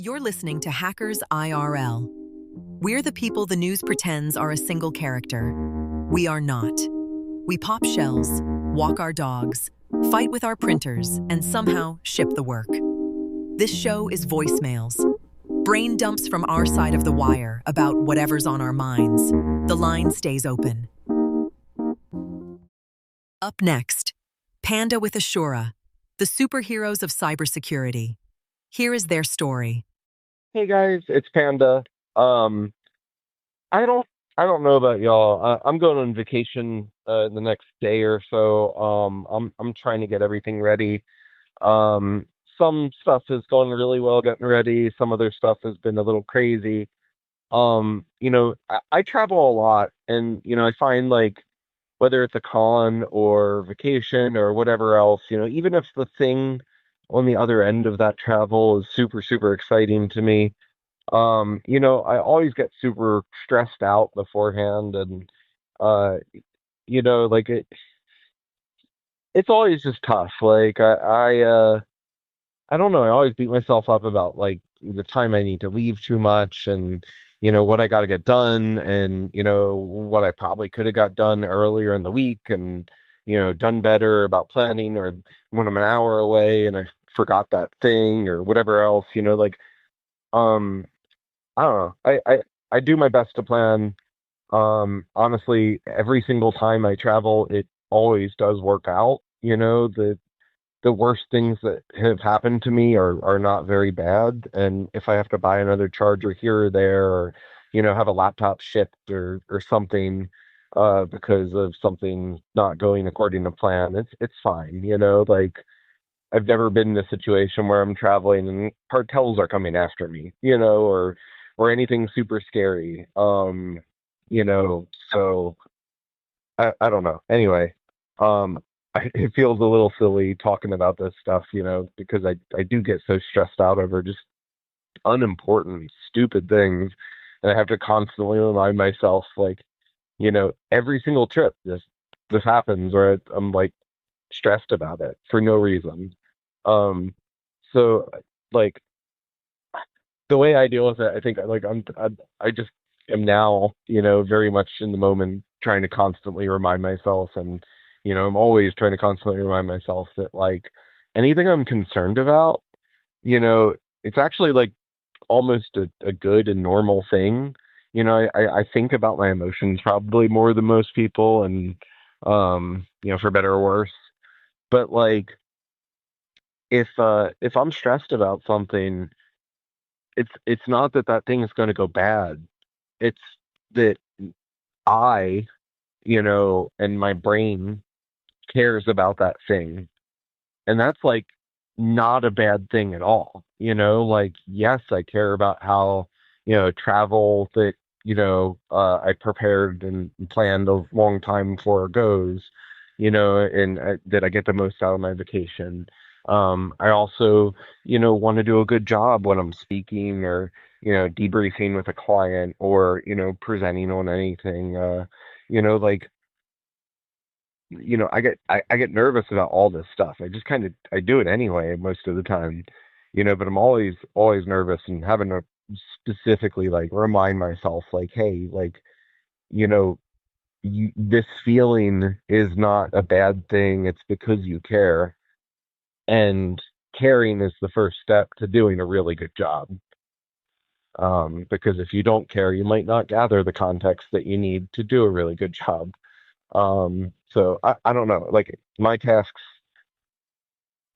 You're listening to Hackers IRL. We're the people the news pretends are a single character. We are not. We pop shells, walk our dogs, fight with our printers, and somehow ship the work. This show is voicemails. Brain dumps from our side of the wire about whatever's on our minds. The line stays open. Up next, Panda with Assura, the superheroes of cybersecurity. Here is their story. Hey guys, it's Panda. Um, I don't, I don't know about y'all. I'm going on vacation the next day or so. I'm trying to get everything ready. Um, some stuff is going really well getting ready. Some other stuff has been a little crazy. I travel a lot, and I find like whether it's a con or vacation or whatever else, even if the thing on the other end of that travel is super, super exciting to me. I always get super stressed out beforehand and uh like it's always just tough. Like I don't know, I always beat myself up about like the time I need to leave too much and what I got to get done and what I probably could have got done earlier in the week and done better about planning or when I'm an hour away and I forgot that thing or whatever else, um I don't know. I do my best to plan. Honestly, every single time I travel, it always does work out. The worst things that have happened to me are not very bad. And if I have to buy another charger here or there, or have a laptop shipped or something, because of something not going according to plan, it's fine. Like I've never been in a situation where I'm traveling and cartels are coming after me, or anything super scary. So I don't know. Anyway, it feels a little silly talking about this stuff, because I do get so stressed out over just unimportant, stupid things, and I have to constantly remind myself, like, every single trip this happens, or I'm like stressed about it for no reason. Um, so like the way I deal with it, I think like I just am now, very much in the moment, trying to constantly remind myself, and I'm always trying to constantly remind myself that like anything I'm concerned about, it's actually like almost a good and normal thing. I think about my emotions probably more than most people, and for better or worse. But like if I'm stressed about something, it's not that that thing is going to go bad. It's that I, and my brain cares about that thing. And that's like not a bad thing at all. Like, yes, I care about how, travel that, I prepared and planned a long time before it goes, and that I get the most out of my vacation. I also, want to do a good job when I'm speaking or, debriefing with a client or, presenting on anything. Like I get nervous about all this stuff. I just kind of I do it anyway most of the time, but I'm always nervous and having to specifically like remind myself like, hey, like, you know, this feeling is not a bad thing. It's because you care, and caring is the first step to doing a really good job. Because if you don't care, you might not gather the context that you need to do a really good job. So I don't know. Like my tasks,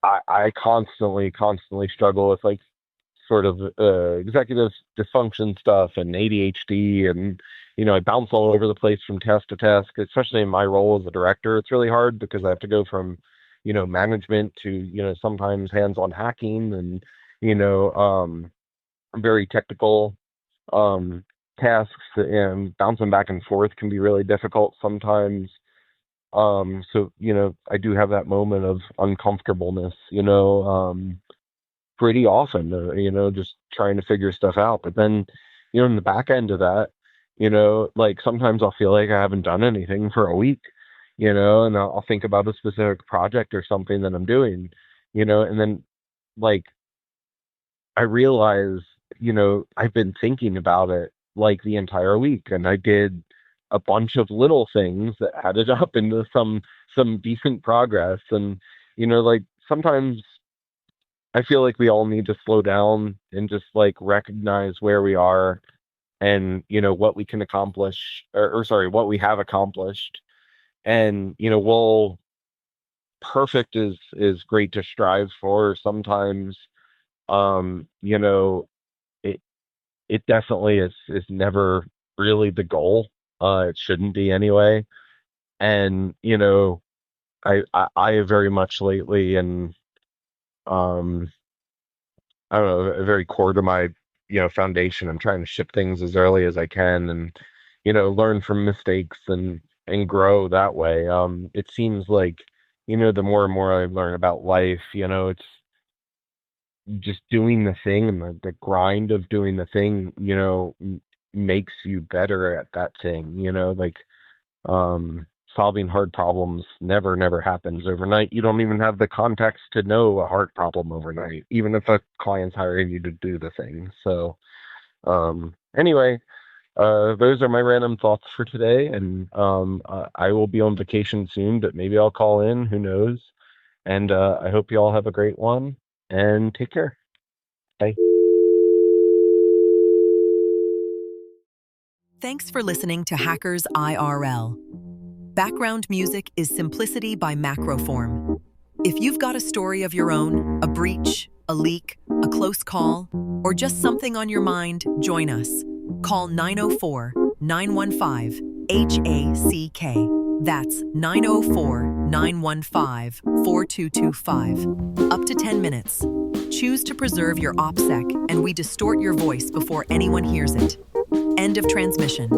I constantly struggle with like sort of executive dysfunction stuff and ADHD, and I bounce all over the place from task to task, especially in my role as a director. It's really hard because I have to go from management to sometimes hands-on hacking and you know um very technical um tasks, and bouncing back and forth can be really difficult sometimes. So, I do have that moment of uncomfortableness, pretty often, just trying to figure stuff out. But then, in the back end of that, like sometimes I'll feel like I haven't done anything for a week, and I'll think about a specific project or something that I'm doing, and then like I realize I've been thinking about it like the entire week, and I did a bunch of little things that added up into some decent progress. And like sometimes I feel like we all need to slow down and just like recognize where we are and what we can accomplish, or sorry, what we have accomplished. And well, perfect is great to strive for sometimes. um you know it it definitely is never really the goal. It shouldn't be anyway. And I very much lately, and um I don't know, very core to my foundation. I'm trying to ship things as early as I can, and learn from mistakes and grow that way. It seems like the more and more I learn about life, it's just doing the thing, and the grind of doing the thing, makes you better at that thing. Like solving hard problems never happens overnight. You don't even have the context to know a hard problem overnight, even if a client's hiring you to do the thing. So anyway, those are my random thoughts for today. And I will be on vacation soon, but maybe I'll call in, who knows. And I hope you all have a great one, and take care. Bye. Thanks for listening to Hackers IRL. Background music is Simplicity by Macroform. If you've got a story of your own, a breach, a leak, a close call, or just something on your mind, join us. Call 904-915-HACK. That's 904-915-4225. Up to 10 minutes. Choose to preserve your OPSEC, and we distort your voice before anyone hears it. End of transmission.